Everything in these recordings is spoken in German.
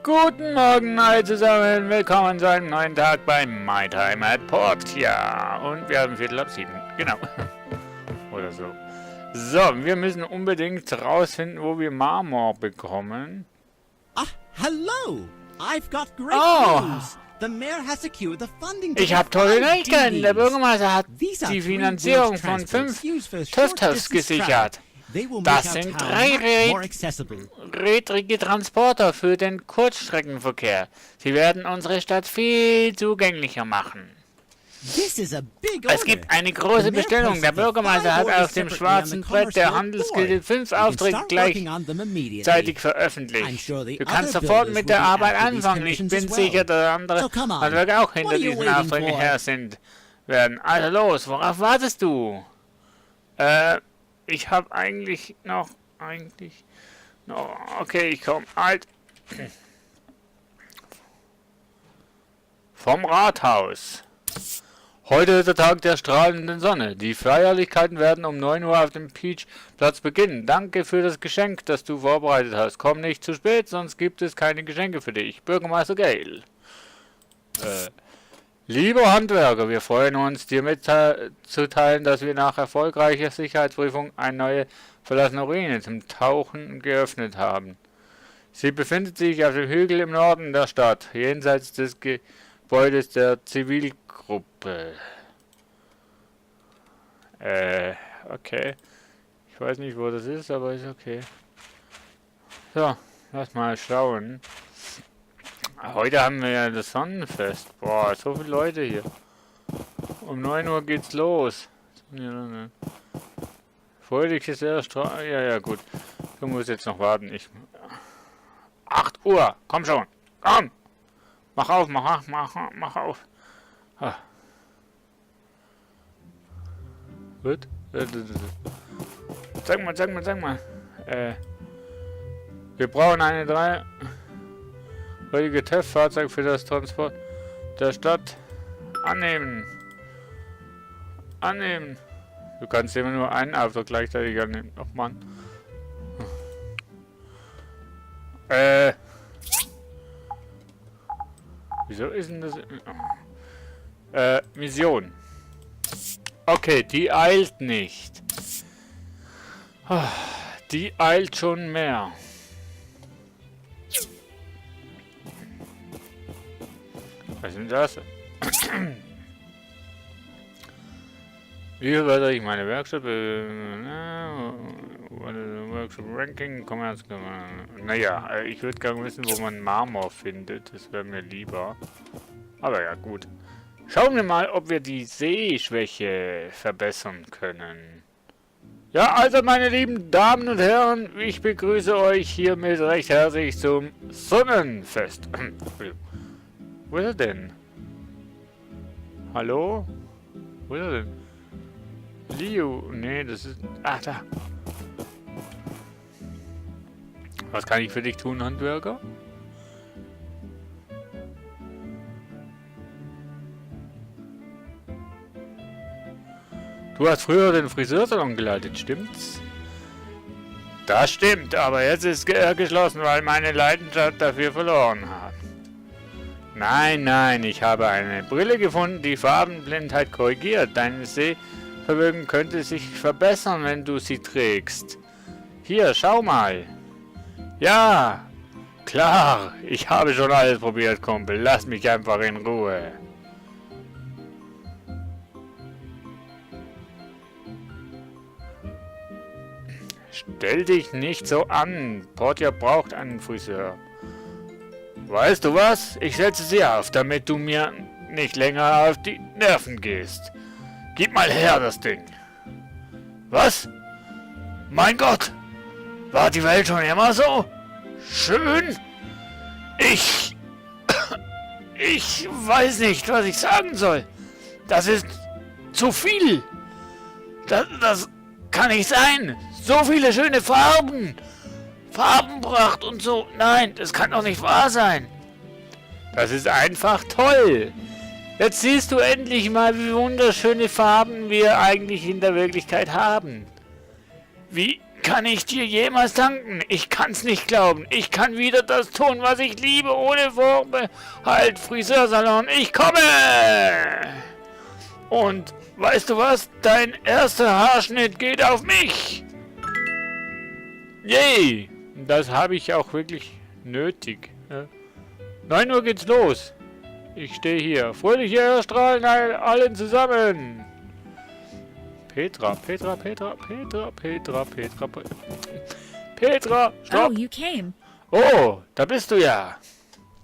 Guten Morgen alle zusammen, willkommen zu einem neuen Tag bei My Time at Portia. Und wir haben Viertel ab 7, genau. Oder so. So, wir müssen unbedingt rausfinden, wo wir Marmor bekommen. Ah, hello! I've got great news! The mayor has secured the funding to Ich habe tolle Neuigkeiten. Der Bürgermeister hat These are die three Finanzierung bridge von transports 5 used for short TÜV-TÜVs distance travel. gesichert. They will Das make our sind town drei much more accessible. rädrige Transporter für den Kurzstreckenverkehr. Sie werden unsere Stadt viel zugänglicher machen. This is a big Es order. gibt eine große Bestellung. Der Bürgermeister hat auf dem schwarzen Brett der Handelsgilde 5 Aufträge gleichzeitig veröffentlicht. Du kannst sofort mit der Arbeit anfangen. Ich bin sicher, dass andere Handwerker auch hinter diesen Aufträgen her sind werden. Also los, worauf wartest du? Ich habe eigentlich noch... Okay, ich komme. Halt. Vom Rathaus. Heute ist der Tag der strahlenden Sonne. Die Feierlichkeiten werden um 9 Uhr auf dem Peach-Platz beginnen. Danke für das Geschenk, das du vorbereitet hast. Komm nicht zu spät, sonst gibt es keine Geschenke für dich. Bürgermeister Gale. Lieber Handwerker, wir freuen uns, dir mitzuteilen, dass wir nach erfolgreicher Sicherheitsprüfung eine neue verlassene Ruine zum Tauchen geöffnet haben. Sie befindet sich auf dem Hügel im Norden der Stadt, jenseits des Gebäudes der Zivilgruppe. Okay. Ich weiß nicht, wo das ist, aber ist okay. So, lass mal schauen. Heute haben wir ja das Sonnenfest. Boah, so viele Leute hier. Um 9 Uhr geht's los. Fröhliches Erstrahl. Ja, gut. Du musst jetzt noch warten. 8 Uhr. Komm schon. Komm. Mach auf, mach auf. Ah. Gut. Sag mal. Wir brauchen eine 3... heutige TÜV-Fahrzeug für das Transport der Stadt annehmen. Du kannst immer nur einen Auftrag gleichzeitig annehmen. Ach Mann. Wieso ist denn das? Mission. Okay, die eilt nicht. Die eilt schon mehr. Was ist denn das? Wie werde ich meine Werkstatt? Workshop Ranking, Commerce. Naja, ich würde gerne wissen, wo man Marmor findet. Das wäre mir lieber. Aber ja, gut. Schauen wir mal, ob wir die Sehschwäche verbessern können. Ja, also meine lieben Damen und Herren, ich begrüße euch hiermit recht herzlich zum Sonnenfest. Wo ist er denn? Hallo? Wo ist er denn? Liu? Nee, das ist... Ach, da. Was kann ich für dich tun, Handwerker? Du hast früher den Friseursalon geleitet, stimmt's? Das stimmt, aber jetzt ist er geschlossen, weil meine Leidenschaft dafür verloren hat. Nein, ich habe eine Brille gefunden, die Farbenblindheit korrigiert. Dein Sehvermögen könnte sich verbessern, wenn du sie trägst. Hier, schau mal. Ja, klar, ich habe schon alles probiert, Kumpel. Lass mich einfach in Ruhe. Stell dich nicht so an. Portia braucht einen Friseur. Weißt du was? Ich setze sie auf, damit du mir nicht länger auf die Nerven gehst. Gib mal her das Ding. Was? Mein Gott! War die Welt schon immer so? Schön? Ich weiß nicht, was ich sagen soll. Das ist zu viel. Das kann nicht sein. So viele schöne Farben. Farbenpracht und so. Nein, das kann doch nicht wahr sein. Das ist einfach toll. Jetzt siehst du endlich mal, wie wunderschöne Farben wir eigentlich in der Wirklichkeit haben. Wie kann ich dir jemals danken? Ich kann's nicht glauben. Ich kann wieder das tun, was ich liebe, ohne Vorbehalt. Friseursalon, ich komme! Und weißt du was? Dein erster Haarschnitt geht auf mich! Yay! Das habe ich auch wirklich nötig. 9 Uhr geht's los. Ich stehe hier. Fröhliche Erstrahlen allen zusammen. Petra, stopp! Oh, you came. Oh, da bist du ja.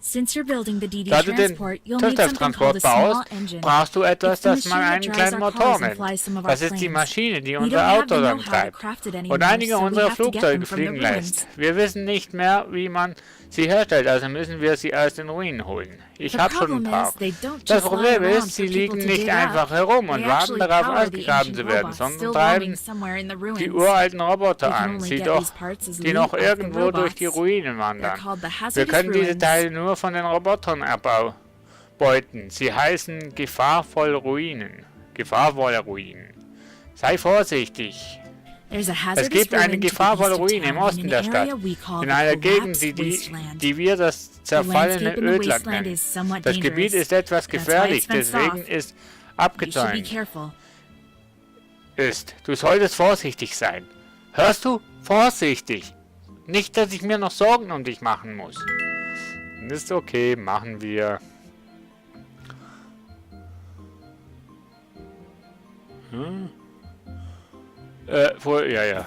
Since you're building the DD Da du den transport, you'll need something called a Töpfertransport small baust, engine. brauchst du etwas, It's the das man machine einen that drives kleinen our Motor cars and nennt. flies some of our Das ist die planes. Maschine, die We unser don't have Auto the dann know-how to treibt craft it und anymore, einige so we unserer have to get them Flugzeuge from the fliegen ruins. lässt. Wir wissen nicht mehr, wie man sie herstellt, also müssen wir sie aus den Ruinen holen. Ich The habe schon ein problem paar. is, they don't Das just lie Problem around ist, sie for people liegen to nicht dig up. einfach herum und They warten actually darauf, power the ausgegraben ancient zu werden, robots sondern still treiben roaming somewhere in the ruins. die uralten Roboter We can an, only sie get doch, these parts as die loot noch off the irgendwo durch die robots. Ruinen They're wandern. called the Wir hazardous können diese ruins. Teile nur von den Robotern erbeuten. Sie heißen gefahrvolle Ruinen. Gefahrvolle Ruinen. Sei vorsichtig. There's a Es hazardous gibt eine ruin to the gefahrvolle east of Ruine im town Osten in der an Stadt. area we call In the einer Gegend, collapsed wasteland. die wir das The zerfallene landscape in the Ödland wasteland nennen. is somewhat Das Gebiet dangerous. ist etwas That's why gefährlich, it's fenced deswegen off. ist You should be abgezäunt. careful. Du solltest vorsichtig sein. Hörst du? Vorsichtig. Nicht, dass ich mir noch Sorgen um dich machen muss. Ist okay, machen wir. Ja.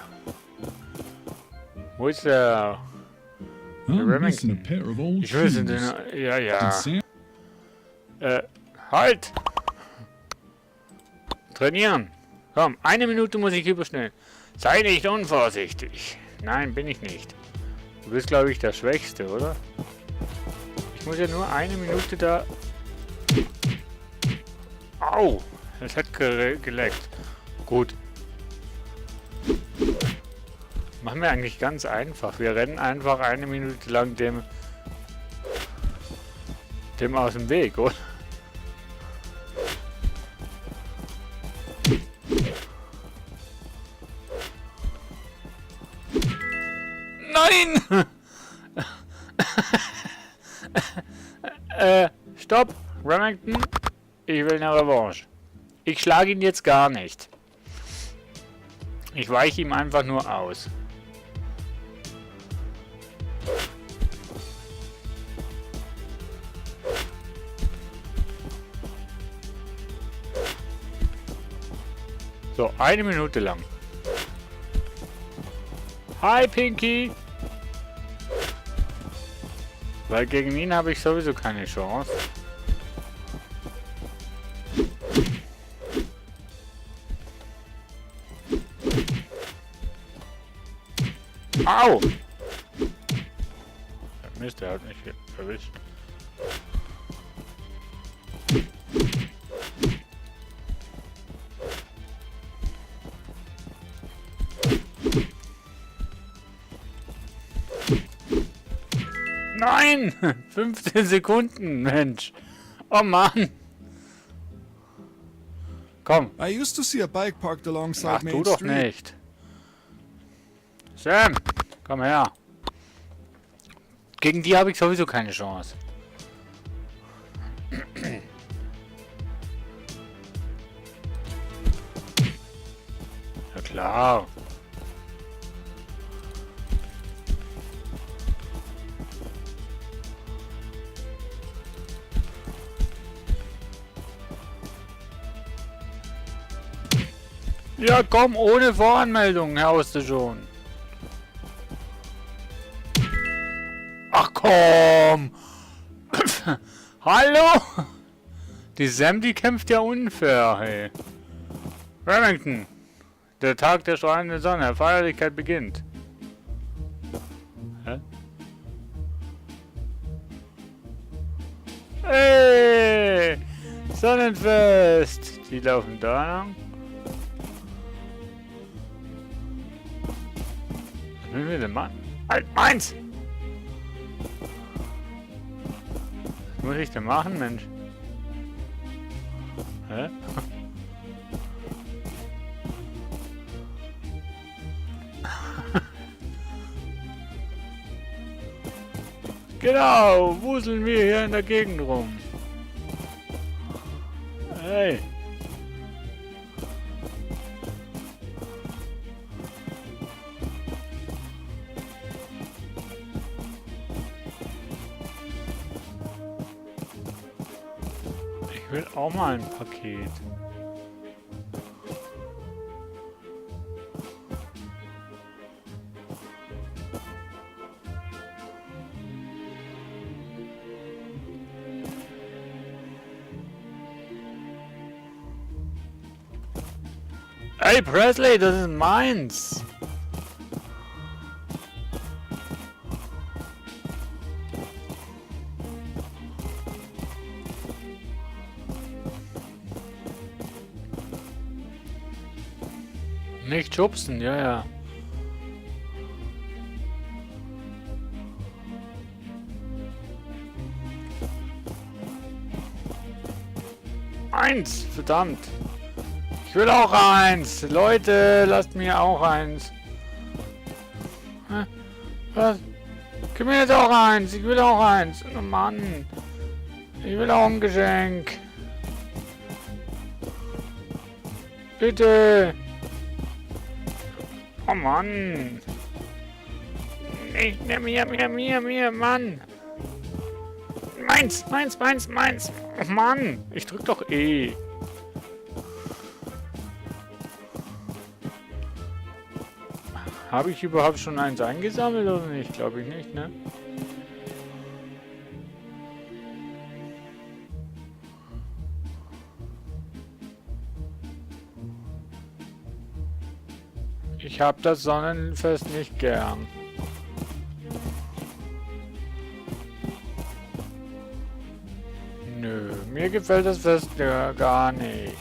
Wo ist der? I'm missing a pair of old Ich will shoes. den. Ja. Did Sam Halt! Trainieren. Komm, 1 Minute muss ich überschnellen. Sei nicht unvorsichtig. Nein, bin ich nicht. Du bist, glaube ich, der Schwächste, oder? Ich muss ja nur 1 Minute da... Au! Das hat geleckt. Gut. Machen wir eigentlich ganz einfach. Wir rennen einfach 1 Minute lang dem aus dem Weg, oder? Nein! Stopp! Remington, ich will eine Revanche. Ich schlage ihn jetzt gar nicht. Ich weiche ihm einfach nur aus. So, 1 Minute lang. Hi, Pinky! Weil gegen ihn habe ich sowieso keine Chance. Au! Mist, der hat mich erwischt. Nein! 15 Sekunden, Mensch. Oh Mann. Komm, I used to see a bike parked alongside mach du Main doch Street. nicht. Sam, komm her. Gegen die habe ich sowieso keine Chance. Ja klar. Ja komm, ohne Voranmeldung, haust du schon. Ach komm! Hallo? Die Sam, die kämpft ja unfair, hey. Remington, der Tag der strahlenden Sonne, Feierlichkeit beginnt. Hä? Hey! Sonnenfest! Die laufen da lang. Was will wir denn machen? Halt, meins! Was muss ich denn machen, Mensch? Hä? Genau, wuseln wir hier in der Gegend rum. Hey. Ich will auch mal ein Paket. Hey Presley, das ist meins. Nicht schubsen, ja, ja. Eins, verdammt. Ich will auch eins. Leute, lasst mir auch eins. Hä? Was? Gib mir jetzt auch eins. Ich will auch eins. Oh Mann. Ich will auch ein Geschenk. Bitte. Oh Mann. Nicht mir, Mann. Meins. Oh Mann. Ich drück doch E. Habe ich überhaupt schon eins eingesammelt oder nicht? Glaube ich nicht, ne? Ich habe das Sonnenfest nicht gern. Nö, mir gefällt das Fest gar nicht.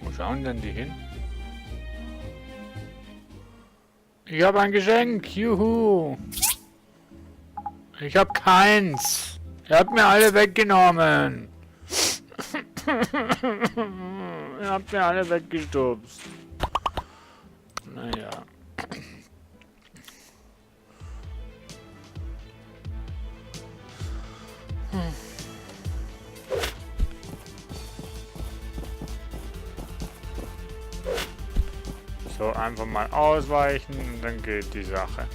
Wo schauen denn die hin? Ich habe ein Geschenk, juhu. Ich habe keins. Ihr habt mir alle weggenommen. Ihr habt mir alle weggestupst. Naja. So, einfach mal ausweichen und dann geht die Sache.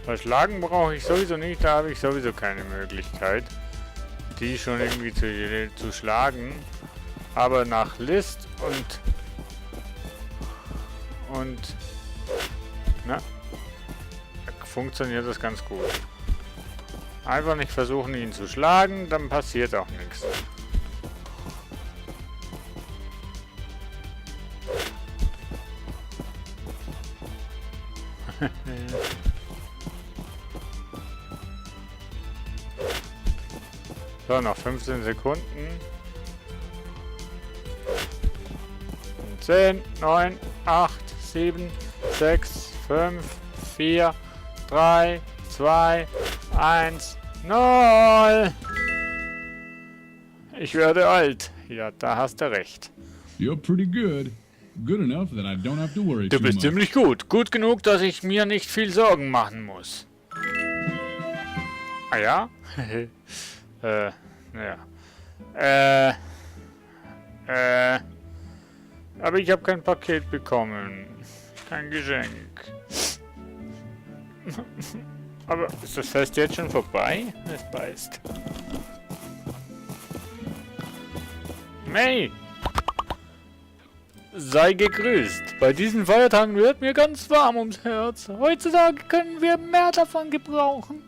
Verschlagen brauche ich sowieso nicht, da habe ich sowieso keine Möglichkeit, die schon irgendwie zu schlagen. Aber nach List und na, funktioniert das ganz gut. Einfach nicht versuchen, ihn zu schlagen, dann passiert auch nichts. So, noch 15 Sekunden. 10, 9, 8, 7, 6, 5, 4, 3, 2, 1, 0. Ich werde alt. Ja, da hast du recht. You're pretty good. Good enough that I don't have to worry Du too bist much. ziemlich gut. Gut genug, dass ich mir nicht viel Sorgen machen muss. Ah ja? Naja. Aber ich habe kein Paket bekommen. Kein Geschenk. Aber ist das Fest jetzt schon vorbei? Es beißt. May! Sei gegrüßt. Bei diesen Feiertagen wird mir ganz warm ums Herz. Heutzutage können wir mehr davon gebrauchen.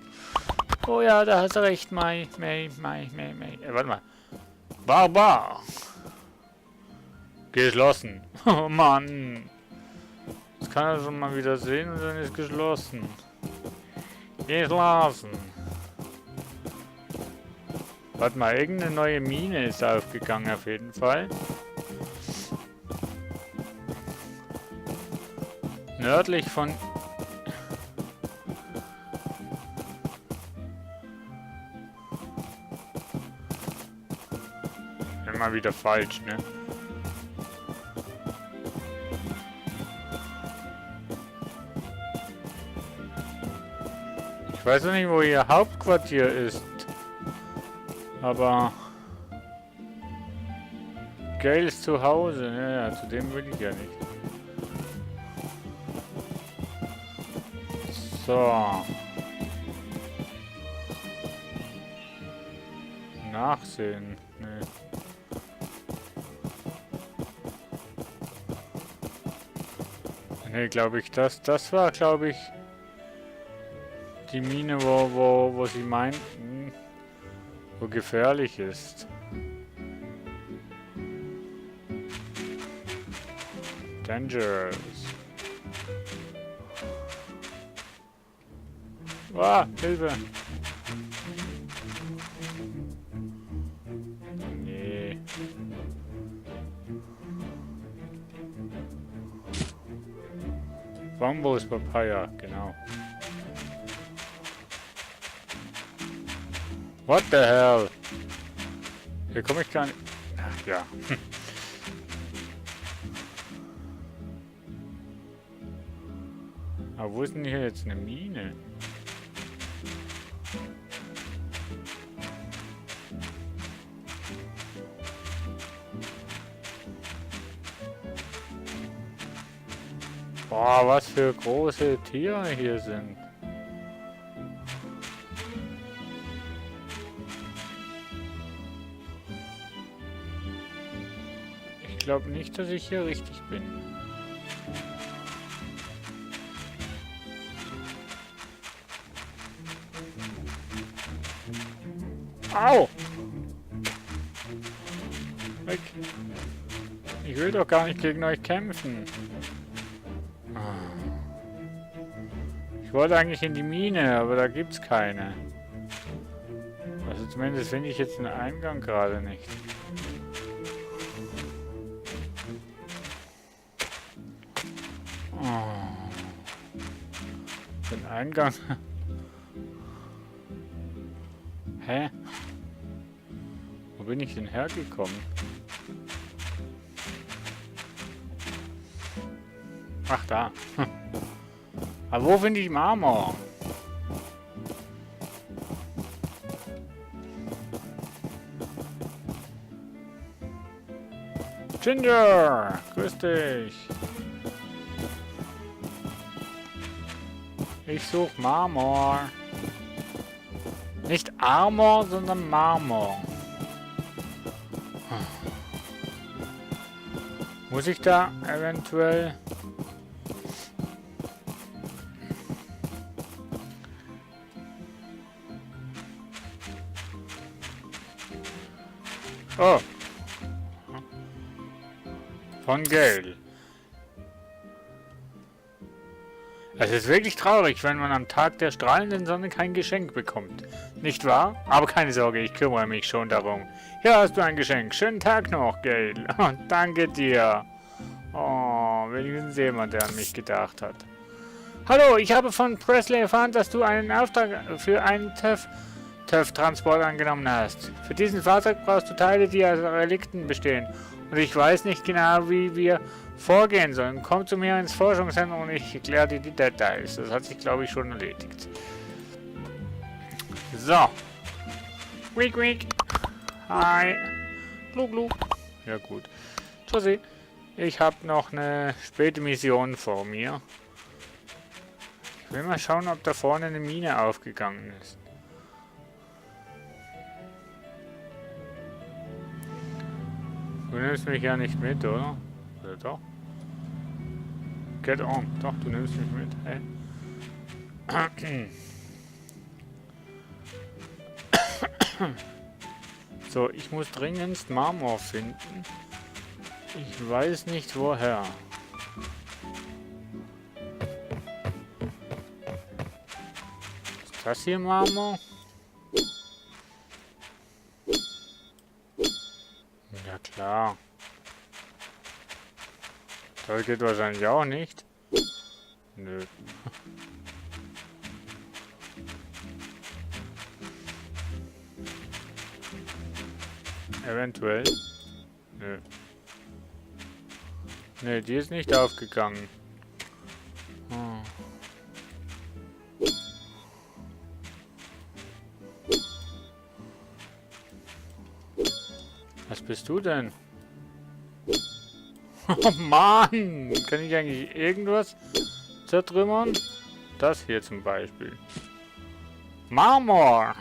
Oh ja, da hast du recht, May. Warte mal. Barbar. Geschlossen. Oh Mann. Das kann er schon mal wieder sehen und dann ist geschlossen. Geschlossen. Warte mal, irgendeine neue Mine ist aufgegangen auf jeden Fall. Nördlich von... mal wieder falsch, ne? Ich weiß noch nicht, wo ihr Hauptquartier ist. Aber... Gale ist zu Hause. Ja, zu dem will ich ja nicht. So. Nachsehen. Nee. Nee, glaube ich, das war, glaube ich, die Mine, wo sie meinten, wo gefährlich ist. Dangerous. Ah, Hilfe! Nee. Bambus Papaya, genau. What the hell? Hier komme ich gar nicht. Ach ja. Aber wo ist denn hier jetzt eine Mine? Boah, was für große Tiere hier sind. Ich glaube nicht, dass ich hier richtig bin. Au! Weg! Ich will doch gar nicht gegen euch kämpfen. Ich wollte eigentlich in die Mine, aber da gibt's keine. Also zumindest finde ich jetzt den Eingang gerade nicht. Oh. Den Eingang. Hä? Wo bin ich denn hergekommen? Ach, da. Aber wo finde ich Marmor? Ginger! Grüß dich! Ich suche Marmor. Nicht Armor, sondern Marmor. Muss ich da eventuell... Oh. Von Gale. Es ist wirklich traurig, wenn man am Tag der strahlenden Sonne kein Geschenk bekommt. Nicht wahr? Aber keine Sorge, ich kümmere mich schon darum. Hier hast du ein Geschenk. Schönen Tag noch, Gale. Und danke dir. Oh, wenigstens jemand, der an mich gedacht hat. Hallo, ich habe von Presley erfahren, dass du einen Auftrag für einen TÜV-Transport angenommen hast. Für diesen Fahrzeug brauchst du Teile, die aus Relikten bestehen. Und ich weiß nicht genau, wie wir vorgehen sollen. Komm zu mir ins Forschungszentrum und ich erkläre dir die Details. Das hat sich, glaube ich, schon erledigt. So. Quick, quick. Hi. Glu, glu. Ja, gut. Tschüssi. Ich habe noch eine späte Mission vor mir. Ich will mal schauen, ob da vorne eine Mine aufgegangen ist. Du nimmst mich ja nicht mit, oder? Oder doch? Get on. Doch, du nimmst mich mit. Hey. So, ich muss dringendst Marmor finden. Ich weiß nicht woher. Ist das hier Marmor? Ja klar. Das geht wahrscheinlich auch nicht. Nö. Eventuell. Nö. Ne, die ist nicht aufgegangen. Hm. Was bist du denn? Oh Mann! Kann ich eigentlich irgendwas zertrümmern? Das hier zum Beispiel. Marmor!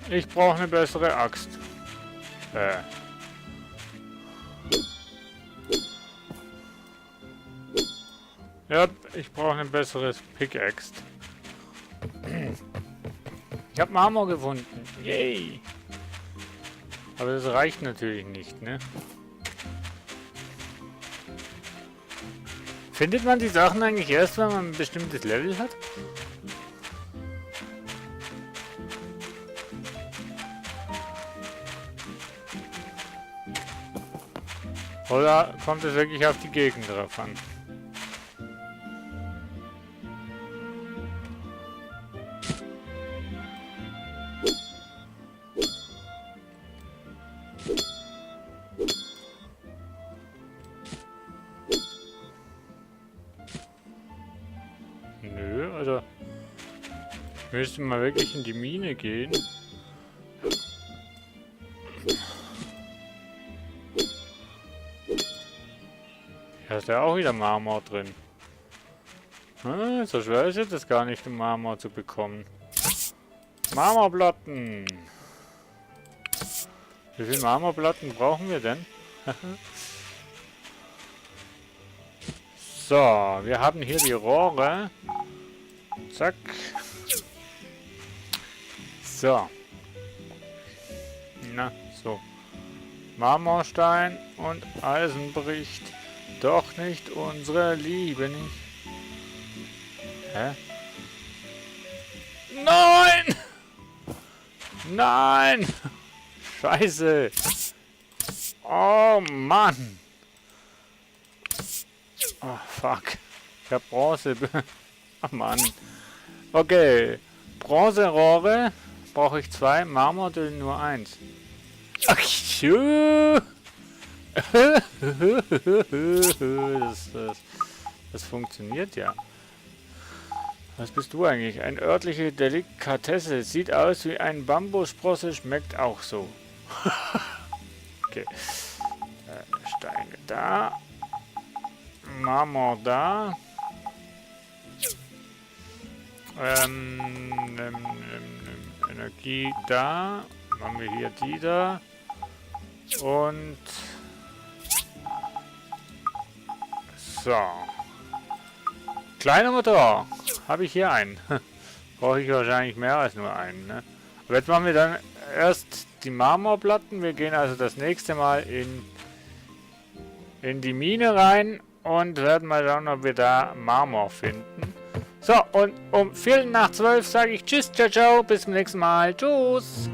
Ich brauche eine bessere Axt. Ja, ich brauche ein besseres Pickaxe. Ich habe Marmor gefunden. Yay! Aber das reicht natürlich nicht, ne? Findet man die Sachen eigentlich erst, wenn man ein bestimmtes Level hat? Oder kommt es wirklich auf die Gegend drauf an? Nö, also müsste mal wirklich in die Mine gehen. Hier ist ja auch wieder Marmor drin. Hm, so schwer ist es gar nicht, um Marmor zu bekommen. Marmorplatten! Wie viele Marmorplatten brauchen wir denn? So, wir haben hier die Rohre. Zack. So. Na, so. Marmorstein und Eisen bricht. Doch nicht unsere Liebe nicht. Hä? Nein! Nein! Scheiße! Oh Mann! Oh fuck. Ich hab Bronze. Oh Mann. Okay. Bronzerohre brauche ich 2, Marmordüll nur 1. Ach schön. Das funktioniert ja. Was bist du eigentlich? Eine örtliche Delikatesse. Sieht aus wie ein Bambussprosse, schmeckt auch so. Okay. Steine da. Marmor da. Energie da. Machen wir hier die da. Und so. Kleiner Motor. Habe ich hier einen. Brauche ich wahrscheinlich mehr als nur einen. Ne? Aber jetzt machen wir dann erst die Marmorplatten. Wir gehen also das nächste Mal in die Mine rein und werden mal schauen, ob wir da Marmor finden. So, und um 11:45 sage ich Tschüss, ciao, ciao, bis zum nächsten Mal. Tschüss.